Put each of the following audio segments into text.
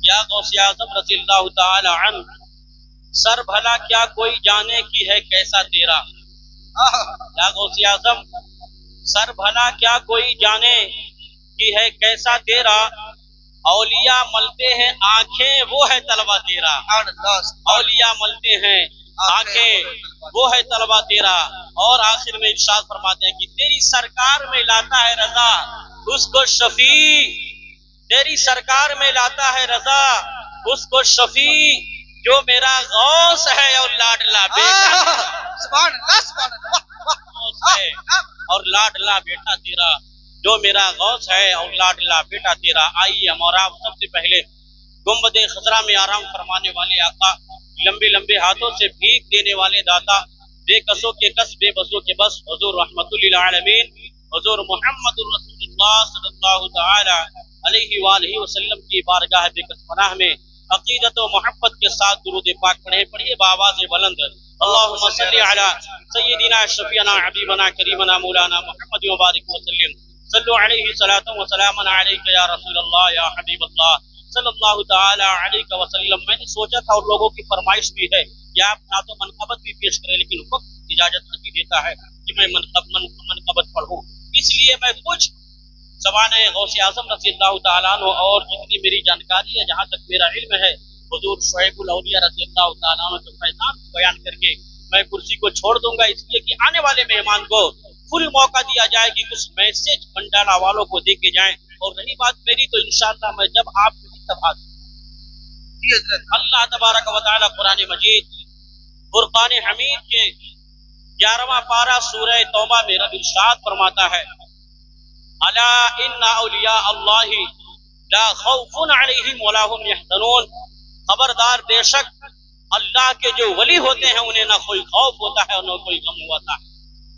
یا غوث اعظم رضی اللہ تعالی عنہ، سر بھلا کیا کوئی جانے کی ہے کیسا تیرا؟ یا غوث اعظم، سر بھلا کیا کوئی جانے کی ہے کیسا تیرا؟ اولیاء ملتے ہیں آنکھیں وہ ہے طلبہ تیرا، اولیاء ملتے ہیں آنکھیں وہ ہے طلبہ تیرا۔ اور آخر میں ارشاد فرماتے ہیں کہ تیری سرکار میں لاتا ہے رضا اس کو شفیع، تیری سرکار میں لاتا ہے رضا اس کو شفیع، جو میرا غوث ہے اور لاڈلا بیٹا سبحان اللہ سبحان اللہ اور لاڈلا بیٹا تیرا، جو میرا غوث ہے اور لاڈلا بیٹا تیرا۔ آئیے ہم اور آپ سب سے پہلے گنبد خضرا میں آرام فرمانے والے آقا، لمبے لمبے ہاتھوں سے بھیک دینے والے داتا، بے کسوں کے کس بے بسوں کے بس، حضور رحمت للعالمین حضور محمد رسول اللہ صلی اللہ تعالی علیہ وآلہ وسلم کی بارگاہ بے کس پناہ میں عقیدت و محبت کے ساتھ درود پاک پڑھیے بآواز بلند، اللہم صلی علی سیدنا شفیعنا حبیبنا کریمنا مولانا محمد مبارک وسلم، صلو علیہ صلاۃ و سلام علیک یا رسول اللہ یا حبیب اللہ صلی اللہ تعالی علیہ وسلم۔ میں نے سوچا تھا اور لوگوں کی فرمائش بھی ہے کہ آپ نعت و منقبت بھی پیش کریں، لیکن وقت اجازت نہیں دیتا ہے کہ میں منقبت پڑھوں، اس لیے میں کچھ سوانح غوث اعظم رضی اللہ تعالیٰ عنہ اور جتنی میری جانکاری ہے، جہاں تک میرا علم ہے، حضور شعیب الاولیاء رضی اللہ تعالیٰ عنہ کے فیضان بیان کر کے میں کرسی کو چھوڑ دوں گا، اس لیے کہ آنے والے مہمان کو فل موقع دیا جائے کہ کچھ میسج بنڈالا والوں کو دے کے جائیں۔ اور رہی بات میری تو انشاءاللہ میں جب آپ کی تباہ اللہ تبارک و تعالی قرآن مجید فرقان حمید کے 11واں پارہ سورہ توبہ میں رب ارشاد فرماتا ہے، الا ان اولیاء اللہ لا خوف علیہم ولا هم يحزنون، خبردار بے شک اللہ کے جو ولی ہوتے ہیں انہیں نہ کوئی خوف ہوتا ہے اور نہ کوئی غم ہوتا ہے۔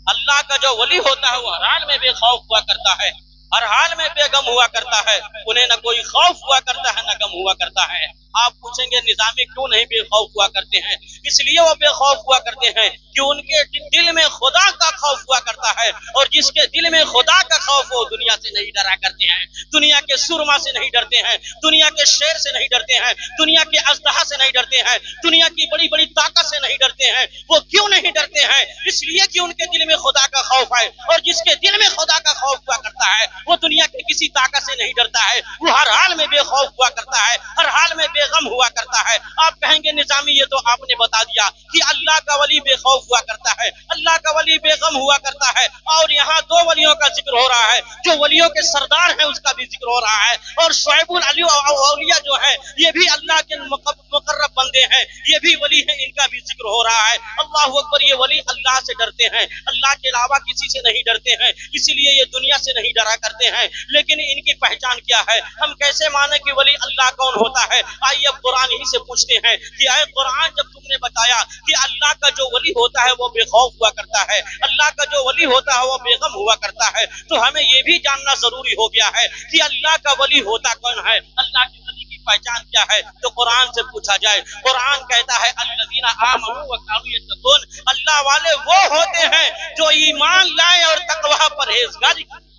اللہ کا جو ولی ہوتا ہے وہ ہر حال میں بے خوف ہوا کرتا ہے، ہر حال میں بے غم ہوا کرتا ہے، انہیں نہ کوئی خوف ہوا کرتا ہے نہ غم ہوا کرتا ہے۔ آپ پوچھیں گے نظامی کیوں نہیں بے خوف ہوا کرتے ہیں؟ اس لیے وہ بے خوف ہوا کرتے ہیں کہ ان کے دل میں خدا کا خوف ہوا کرتا ہے، اور جس کے دل میں خدا کا خوف ہو دنیا سے نہیں ڈرا کرتے ہیں، دنیا کے سرما سے نہیں ڈرتے ہیں، دنیا کے شیر سے نہیں ڈرتے ہیں، دنیا کے اژدہا سے نہیں ڈرتے ہیں، دنیا کی بڑی بڑی طاقت سے نہیں ڈرتے ہیں۔ وہ کیوں نہیں ڈرتے ہیں؟ اس لیے کہ ان کے دل میں خدا کا خوف ہے، اور جس کے دل میں خدا کا خوف ہوا کرتا ہے وہ دنیا کی کسی طاقت سے نہیں ڈرتا ہے، وہ ہر حال میں بے خوف ہوا کرتا ہے، ہر حال میں بے غم ہوا کرتا ہے۔ آپ کہیں گے نظامی یہ تو آپ نے بتا دیا کہ اللہ کا ولی بے خوف ہوا کرتا ہے، اللہ کا ولی بے غم ہوا کرتا ہے، اور یہاں دو ولیوں کا ذکر ہو رہا ہے، جو ولیوں کے سردار ہیں اس کا بھی ذکر ہو رہا ہے، اور شعیب الاولیاء جو ہے یہ بھی اللہ کے مقرب بندے ہیں، یہ بھی ولی ہیں، ان کا بھی ذکر ہو رہا ہے۔ اللہ اکبر، یہ ولی اللہ سے ڈرتے ہیں، اللہ کے علاوہ کسی سے نہیں ڈرتے ہیں، اسی لیے یہ دنیا سے نہیں ڈرا کرتے ہیں۔ لیکن ان کی پہچان کیا ہے؟ ہم کیسے مانیں کہ ولی اللہ کون ہوتا ہے؟ آئیے اب قرآن ہی سے پوچھتے ہیں کہ اے قرآن، جب تم نے بتایا کہ اللہ کا جو ولی ہوتا ہے وہ بے خوف ہوا کرتا ہے، اللہ کا جو ولی ہوتا ہے وہ بے غم ہوا کرتا ہے، تو ہمیں یہ بھی جاننا ضروری ہو گیا ہے کہ اللہ کا ولی ہوتا کون ہے، اللہ کے ولی کی پہچان کیا ہے؟ تو قرآن سے پوچھا جائے، قرآن کہتا ہے الذین آمنوا وکانوا یتقون، اللہ والے وہ ہوتے ہیں جو ایمان لائے اور تقوی پرہیزگاری کریں۔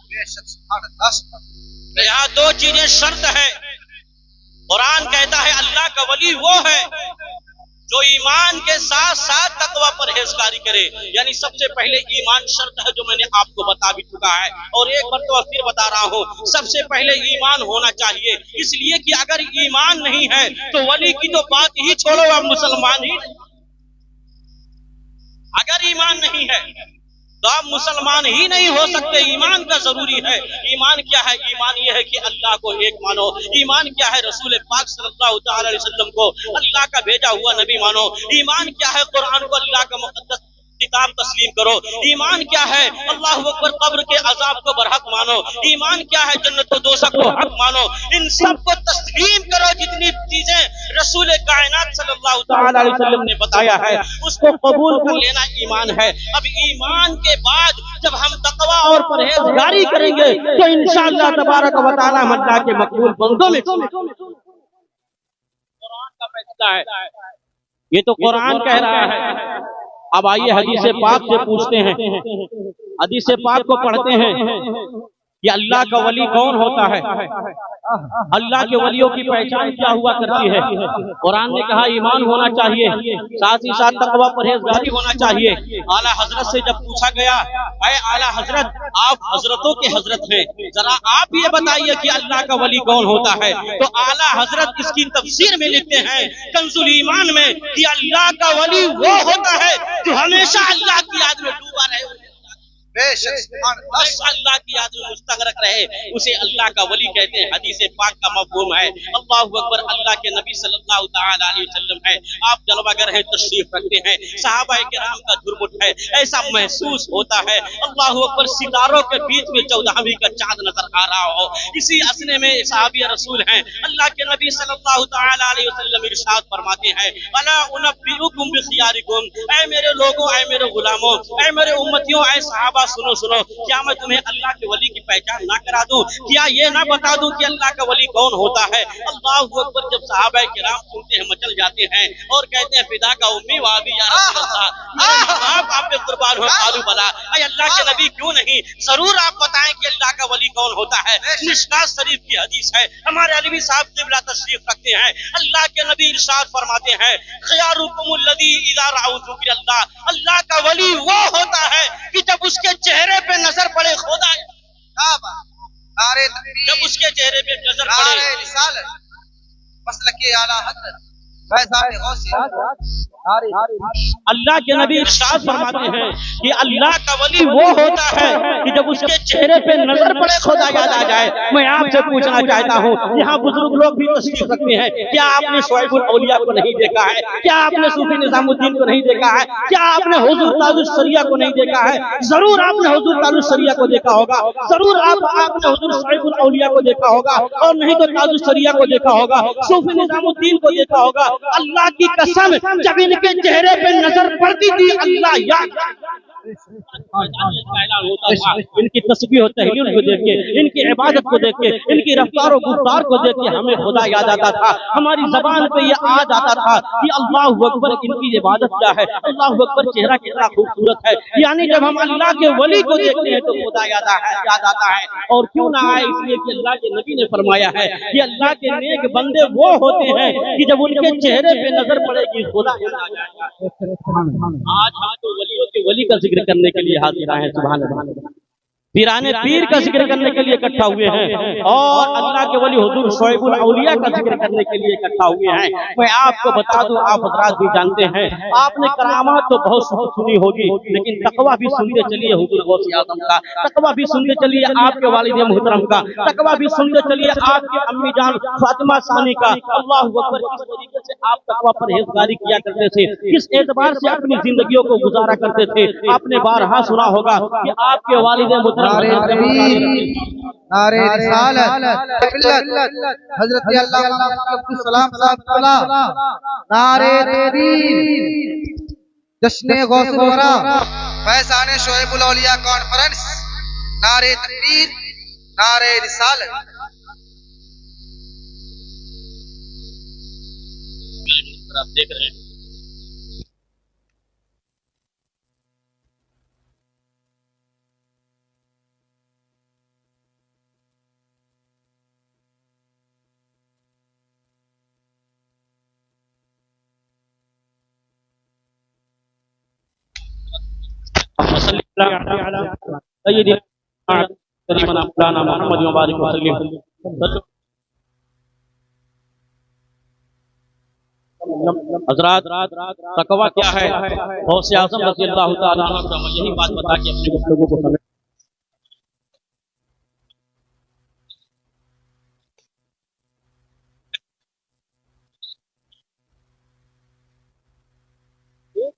یہاں دو چیزیں شرط ہیں۔ قرآن کہتا ہے اللہ کا ولی وہ ہے جو ایمان کے ساتھ ساتھ تقوی پرہیزگاری کرے، یعنی سب سے پہلے ایمان شرط ہے، جو میں نے آپ کو بتا بھی چکا ہے، اور ایک مرتبہ پھر بتا رہا ہوں، سب سے پہلے ایمان ہونا چاہیے، اس لیے کہ اگر ایمان نہیں ہے تو ولی کی تو بات ہی چھوڑو، آپ مسلمان ہی نہیں۔ اگر ایمان نہیں ہے تو آپ مسلمان ہی نہیں ہو سکتے۔ ایمان کا ضروری ہے۔ ایمان کیا ہے؟ ایمان یہ ہے کہ اللہ کو ایک مانو۔ ایمان کیا ہے؟ رسول پاک صلی اللہ تعالی علیہ وسلم کو اللہ کا بھیجا ہوا نبی مانو۔ ایمان کیا ہے؟ قرآن کو اللہ کا مقدس کتاب تسلیم کرو۔ ایمان کیا ہے؟ اللہ اکبر، قبر کے عذاب کو برحق مانو۔ ایمان کیا ہے؟ جنت و دوزخ کو حق مانو۔ ان سب کو تسلیم کرو، جتنی چیزیں رسول کائنات صلی اللہ تعالی علیہ وسلم نے بتایا ہے اس کو قبول کر لینا ایمان ہے۔ اب ایمان کے بعد جب ہم تقوی اور پرہیزگاری کریں گے تو انشاءاللہ تبارک و تعالی ہم اللہ کے مقبول بندوں میں قرآن کا فیصلہ ہے، یہ تو قرآن کہہ رہا ہے۔ اب آئیے حدیث پاک سے پوچھتے ہیں، حدیث پاک کو پڑھتے ہیں۔ کہ اللہ کا ولی کون ہوتا ہے، اللہ کے ولیوں کی پہچان کیا ہوا کرتی ہے۔ قرآن نے کہا ایمان ہونا چاہیے، ساتھ ہی ساتھ تقویٰ پرہیزگاری ہونا چاہیے۔ اعلیٰ حضرت سے جب پوچھا گیا اے اعلیٰ حضرت آپ حضرتوں کے حضرت ہیں، ذرا آپ یہ بتائیے کہ اللہ کا ولی کون ہوتا ہے، تو اعلیٰ حضرت اس کی تفسیر میں لکھتے ہیں کنز الایمان میں کہ اللہ کا ولی وہ ہوتا ہے جو ہمیشہ اللہ کی یاد میں ڈوبا رہے، بے شک سبحان اللہ بس اللہ کی یاد میں مستغرق رہے، اسے اللہ کا ولی کہتے ہیں۔ حدیث پاک کا مفہوم ہے اللہ اکبر، اللہ کے نبی صلی اللہ تعالی علیہ وسلم ہے، آپ جلوہ گر ہیں، تشریف رکھتے ہیں، صحابہ کرام کا جھرمٹ ہے، ایسا محسوس ہوتا ہے اللہ اکبر ستاروں کے بیچ میں 14ویں کا چاند نظر آ رہا ہو۔ اسی اسنے میں صحابی رسول ہیں، اللہ کے نبی صلی اللہ تعالی علیہ وسلم ارشاد فرماتے ہیں الا انبئکم بخیارکم، اے میرے لوگوں، اے میرے غلاموں، اے میرے امتیوں، اے صحابہ سنو سنو، کیا میں تمہیں اللہ کے ولی کی پہچان نہ کرا دوں، کیا یہ نہ بتا دوں کہ اللہ کا ولی کون ہوتا ہے؟ اللہ اکبر، جب صحابہ کرام سنتے ہیں مچل جاتے ہیں اور کہتے ہیں فدا کا امی و ابی یا رسول اللہ، آپ پہ قربان ہو، قالوا بلا، اے اللہ کے نبی کیوں نہیں، ضرور آپ بتائیں کہ اللہ کا ولی کون ہوتا ہے۔ مشکاۃ شریف کی حدیث ہے، ہمارے علوی صاحب قبلہ تشریف رکھتے ہیں، اللہ کے نبی ارشاد فرماتے ہیں خیارکم الذی اذا رأوا ذکر اللہ، اللہ کا ولی وہ ہوتا ہے کہ جب اس کے چہرے پہ نظر پڑے خدا، نعرہ تکبیر، جب اس کے چہرے پہ نظر نعرہ پڑے، رسالت، مسلک اعلیٰ حضرت فیضان غوثی، اللہ کے نبی ارشاد فرماتے ہیں کہ اللہ کا ولی وہ ہوتا ہے کہ جب اس کے چہرے پہ نظر پڑے خدا یاد آ جائے۔ میں آپ سے پوچھنا چاہتا ہوں، یہاں بزرگ لوگ بھی تشریف رکھتے ہیں، کیا آپ نے شعیب الاولیاء کو نہیں دیکھا ہے؟ کیا آپ نے صوفی نظام الدین کو نہیں دیکھا ہے؟ کیا آپ نے حضور تاج الشریعہ کو نہیں دیکھا ہے؟ ضرور آپ نے حضور تاج الشریعہ کو دیکھا ہوگا، ضرور آپ نے حضور شعیب الاولیاء کو دیکھا ہوگا، اور نہیں تو تاج الشریعہ کو دیکھا ہوگا، صوفی نظام الدین کو دیکھا ہوگا۔ اللہ کی قسم، جب ان کے چہرے پہ نظر پڑتی تھی اللہ یاد ان کی تسبیح و تحلیل کو دیکھ کے، ان کی عبادت کو دیکھ کے، ان کی رفتار و گفتار کو دیکھ کے ہمیں خدا یاد آتا تھا، ہماری زبان پہ یہ آ جاتا تھا کہ اللہ اکبر، ان کی عبادت کیا ہے، اللہ اکبر، چہرہ کتنا خوبصورت ہے۔ یعنی جب ہم اللہ کے ولی کو دیکھتے ہیں تو خدا یاد آتا ہے، اور کیوں نہ آئے، اس لیے کہ اللہ کے نبی نے فرمایا ہے کہ اللہ کے نیک بندے وہ ہوتے ہیں کہ جب ان کے چہرے پہ نظر پڑے گی خدا یاد آ جائے گا۔ آج ہم تو ولیوں کے ولی کا ذکر کرنے کے لیے حاضر آئے ہیں، سبحان اللہ، پیرانے پیر کا ذکر کرنے کے لیے اکٹھا ہوئے ہیں، اور اللہ کے ولی حضور شعیب الاولیاء کا ذکر کرنے کے لیے اکٹھا ہوئے ہیں۔ میں آپ کو بتا دوں، آپ حضرات بھی جانتے ہیں، آپ نے کرامات تو بہت سنی ہوگی، لیکن تقویٰ بھی سنتے چلیے حضور غوث اعظم کا، تقویٰ بھی سنتے چلیے آپ کے والد محترم کا، تقویٰ بھی سنتے چلیے آپ کے امی جان فاطمہ ثانی کا۔ اللہ اکبر، کس طریقے سے آپ تقویٰ پرہیزگاری کیا کرتے تھے، کس اعتبار سے اپنی زندگیوں کو گزارا کرتے تھے۔ آپ نے بارہا سنا ہوگا کہ آپ کے والد محترم نعرہ تکبیر، نعرہ رسالت، حضرت علامہ عبدالسلام صاحب طلع، نعرہ تکبیر، جشن غوث الورا، فیضان شعیب الاولیاء کانفرنس، نعرہ تکبیر، نعرہ رسالت۔ آپ دیکھ رہے ہیں حضرات، تقویٰ کیا ہے؟ غوث اعظم رضی اللہ تعالیٰ عنہ کا یہی بات بتا کے اپنی گفتگو کو سمجھ۔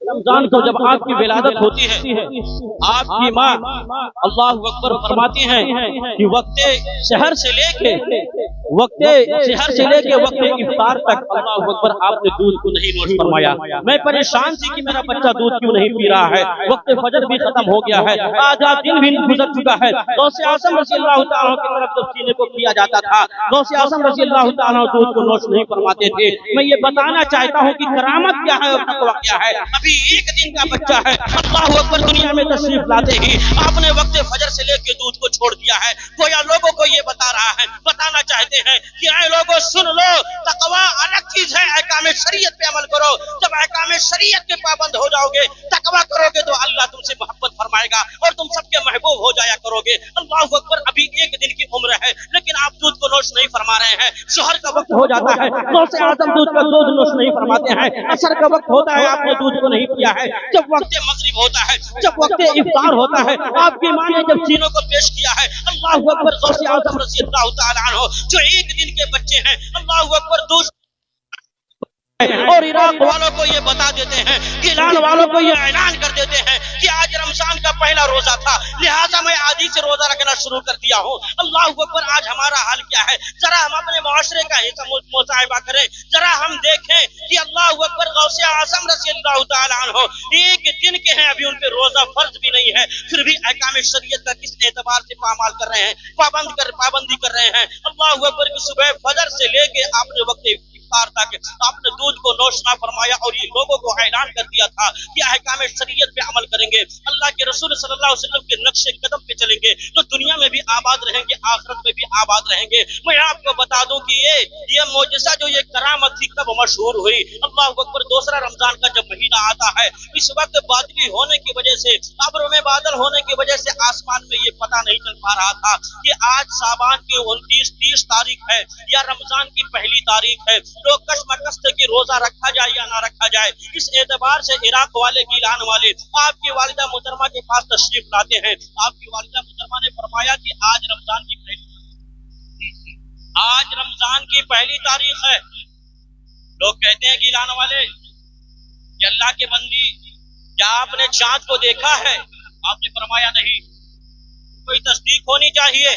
رمضان کو جب آپ کی ولادت ہوتی ہے، آپ کی ماں اللہ اکبر فرماتی ہیں کہ وقت سحر سے لے کے وقت افطار تک اللہ اکبر آپ نے دودھ کو نہیں نوش فرمایا۔ میں پریشان تھی کہ میرا بچہ دودھ کیوں نہیں پی رہا ہے، وقت فجر بھی ختم ہو گیا ہے، آدھا دن بھی گزر چکا ہے۔ غوث اعظم رضی اللہ تعالیٰ کی طرف جب سینے کو کیا جاتا تھا، غوث اعظم رضی اللہ تعالیٰ دودھ کو نوش نہیں فرماتے تھے۔ میں یہ بتانا چاہتا ہوں کہ کرامت کیا ہے اور تقویٰ کیا ہے۔ ابھی ایک دن کا بچہ ہے. اللہ اکبر. دنیا میں تشریف لاتے ہی آپ نے وقت فجر سے لے کے دودھ کو چھوڑ دیا ہے. گویا لوگوں کو یہ بتا رہا ہے, بتانا چاہتے ہیں کہ اے لوگوں سن لو, تقویٰ الگ چیز ہے, احکام شریعت پہ عمل کرو. جب احکام شریعت کے پابند ہو جاؤ گے, تقویٰ کرو گے تو اللہ تم سے محبت فرمائے گا اور تم سب کے محبوب ہو جایا کرو گے. اللہ اکبر. ابھی ایک دن کی عمر ہے لیکن آپ دودھ کو نوش نہیں فرما رہے ہیں. ظہر کا وقت ہو جاتا ہے, غوث اعظم دودھ کا دودھ نوش نہیں فرماتے ہیں. عصر کا وقت ہوتا ہے, آپ نے دودھ کو نہیں پیا ہے. جب وقت مغرب ہوتا ہے, جب وقت افطار ہوتا ہے, آپ کی ماں نے جب چینوں کو پیش کیا ہے, اللہ اکبر, غوث اعظم رضی اللہ تعالیٰ عنہ جو ایک دن کے بچے ہیں, اللہ اکبر, دودھ اور عراق والوں کو یہ بتا دیتے ہیں, ایران والوں کو یہ اعلان کر دیتے ہیں کہ آج رمضان کا پہلا روزہ تھا, لہٰذا میں آج ہی سے روزہ رکھنا شروع کر دیا ہوں. اللہ اکبر. آج ہمارا حال کیا ہے, ذرا ہم اپنے معاشرے کا مصاحبہ کریں, ذرا ہم دیکھیں کہ اللہ اکبر, غوث اعظم رضی اللہ تعالیٰ عنہ ایک دن کے ہیں, ابھی ان پہ روزہ فرض بھی نہیں ہے, پھر بھی احکام شریعت کا کس اعتبار سے پامال کر رہے ہیں, پابندی کر رہے ہیں. اللہ اکبر. کہ صبح فجر سے لے کے آپ نے وقت تک آپ نے دودھ کو نوش نہ فرمایا اور یہ لوگوں کو اعلان کر دیا تھا کہ احکام شریعت پہ عمل کریں گے, اللہ کے رسول صلی اللہ علیہ وسلم کے نقش قدم پہ چلیں گے تو دنیا میں بھی آباد رہیں گے, آخرت میں بھی آباد رہیں گے. میں آپ کو بتا دوں کہ یہ معجزہ جو یہ کرامت تھی کب مشہور ہوئی. اللہ اکبر. دوسرا رمضان کا جب مہینہ آتا ہے, اس وقت بادلی ہونے کی وجہ سے, ابروں میں بادل ہونے کی وجہ سے آسمان میں یہ پتہ نہیں چل پا رہا تھا کہ آج شعبان کی 29-30 تاریخ ہے یا رمضان کی پہلی تاریخ ہے. لوگ کشمکش تھے کہ روزہ رکھا جائے یا نہ رکھا جائے. اس اعتبار سے عراق والے, گیلان والے آپ کی والدہ محترمہ کے پاس تشریف لاتے ہیں. آپ کی والدہ محترمہ نے فرمایا کہ آج رمضان کی پہلی تاریخ ہے. لوگ کہتے ہیں گیلان والے کہ اللہ کے بندی, کیا آپ نے چاند کو دیکھا ہے؟ آپ نے فرمایا نہیں. کوئی تصدیق ہونی چاہیے,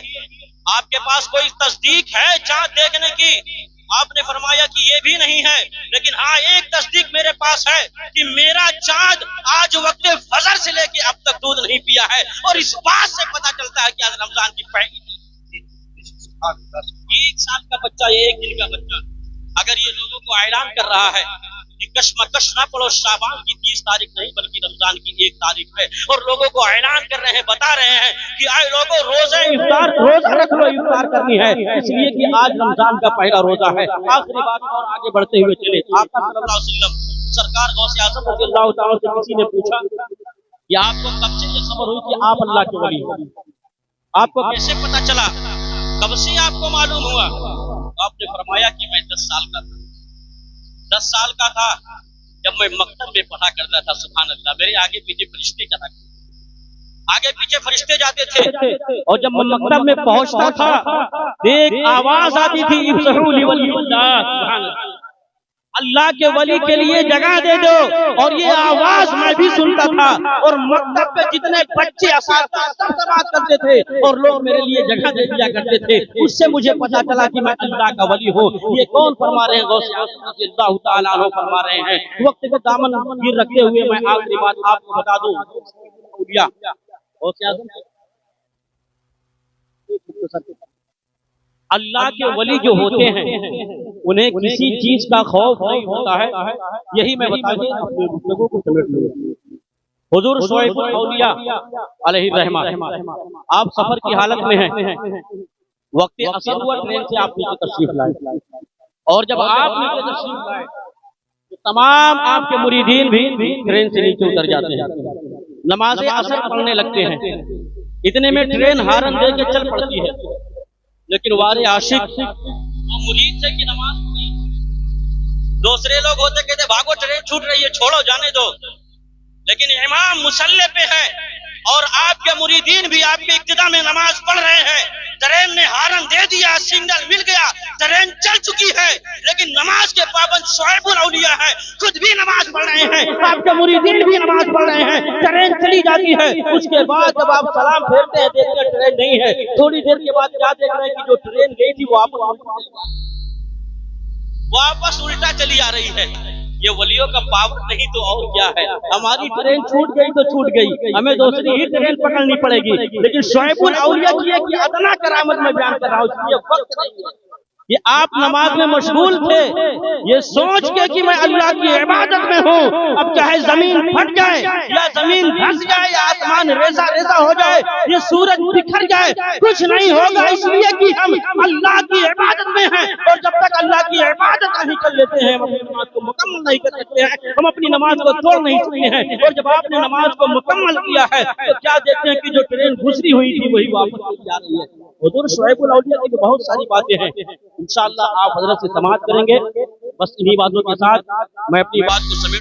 آپ کے پاس کوئی تصدیق ہے چاند دیکھنے کی؟ آپ نے فرمایا کہ یہ بھی نہیں ہے, لیکن ہاں ایک تصدیق میرے پاس ہے کہ میرا چاند آج وقت فجر سے لے کے اب تک دودھ نہیں پیا ہے, اور اس بات سے پتہ چلتا ہے کہ آج رمضان کی پہلی 1 سال کا بچہ, ایک دن کا بچہ اگر یہ لوگوں کو اعلان کر رہا ہے کہ کشمکش نہ پڑو, شعبان کی 30 تاریخ نہیں بلکہ رمضان کی 1 تاریخ ہے, اور لوگوں کو اعلان کر رہے ہیں, بتا رہے ہیں کہ اے لوگوں روزہ رکھ لو, افطار کرنی ہے, اس لیے کہ آج رمضان کا پہلا روزہ ہے. آخری بات اور آگے بڑھتے ہوئے چلے, آقا صلی اللہ علیہ وسلم سرکار غوث اعظم رضی اللہ تعالیٰ سے کسی نے پوچھا کہ آپ کو کب سے یہ خبر ہوئی کہ آپ اللہ کے ولی ہیں, آپ کو کیسے پتا چلا, کب سے آپ کو معلوم ہوا؟ آپ نے فرمایا کہ میں 10 سال کا تھا. 10 سال کا تھا جب میں مکتب میں پڑھا کرتا تھا. سبحان اللہ. میرے آگے پیچھے فرشتے چلا, آگے پیچھے فرشتے جاتے تھے, اور جب میں مکتب میں پہنچتا تھا ایک آواز آتی تھی, افسحوا لولی اللہ, سبحان اللہ, اللہ کے ولی کے لیے جگہ دے دو. اور یہ آواز میں بھی سنتا تھا, اور مکتب پہ جتنے بچے اساتذہ سب بات کرتے تھے اور لوگ میرے لیے جگہ دے دیا کرتے تھے. اس سے مجھے پتا چلا کہ میں اللہ کا ولی ہوں. یہ کون فرما رہے ہیں؟ غوث اعظم رضی اللہ تعالیٰ عنہ فرما رہے ہیں. وقت کے دامن گیر رکھتے ہوئے میں آخری بات آپ کو بتا دوں, غوث اعظم اللہ کے ولی جو ہوتے ہیں انہیں کسی چیز کا خوف نہیں ہوتا ہے. یہی میں بتا دوں اپنے گفتگو کو سمیٹ لوں. حضور شعیب الاولیاء علیہ الرحمہ, آپ سفر کی حالت میں ہیں, وقت عصر ہوا, ٹرین سے آپ نیچے تشریف لائے, اور جب آپ نیچے تشریف لائے تو تمام آپ کے مریدین بھی ٹرین سے نیچے اتر جاتے ہیں, نماز عصر پڑھنے لگتے ہیں. اتنے میں ٹرین ہارن دے کے چل پڑتی ہے, لیکن وارے عاشق وہ مرید سے کہ نماز نہیں. دوسرے لوگ ہوتے کہتے بھاگو ٹرین چھوٹ رہی ہے, چھوڑو جانے دو, لیکن امام مصلی پہ ہے اور آپ کے مریدین بھی آپ کے اقتداء میں نماز پڑھ رہے ہیں. ٹرین نے ہارن دے دیا, سگنل مل گیا, ٹرین چل چکی ہے, لیکن نماز کے پابند شعیب الاولیاء ہے, خود بھی نماز پڑھ رہے ہیں, آپ کے مریدین بھی نماز پڑھ رہے ہیں. ٹرین چلی جاتی ہے, اس کے بعد جب آپ سلام پھیرتے ہیں دیکھتے ہیں ٹرین نہیں ہے. تھوڑی دیر کے بعد کیا دیکھ رہے ہیں کہ جو ٹرین گئی تھی واپس الٹا چلی آ رہی ہے. یہ ولیوں کا پاور نہیں تو اور کیا ہے. ہماری ٹرین چھوٹ گئی تو چھوٹ گئی, ہمیں دوسری ہی ٹرین پکڑنی پڑے گی, لیکن شعیب الاولیاء کی ایک ادنا کرامت میں بیان کر رہا ہوں, اس لیے وقت نہیں ہے. یہ آپ نماز میں مشغول تھے یہ سوچ کے کہ میں اللہ کی عبادت میں ہوں، اب چاہے زمین پھٹ جائے یا زمین دھس جائے یا آسمان ریزہ ریزہ ہو جائے، یہ سورج بکھر جائے، کچھ نہیں ہوگا، اس لیے کہ ہم اللہ کی عبادت میں ہیں، اور جب تک اللہ کی عبادت نہیں کر لیتے ہیں ہم اپنی نماز کو مکمل نہیں کر سکتے ہیں، ہم اپنی نماز کو توڑ نہیں سکتے ہیں۔ اور جب آپ نے نماز کو مکمل کیا ہے تو کیا دیکھتے ہیں کہ جو ٹرین گزری ہوئی تھی وہی واپس چلی جا رہی ہے۔ حضور شعیب الاولیاء کی بہت ساری باتیں ہیں، انشاءاللہ آپ حضرت سے سماعت کریں گے۔ بس انہی باتوں کے ساتھ میں اپنی بات کو سمیٹ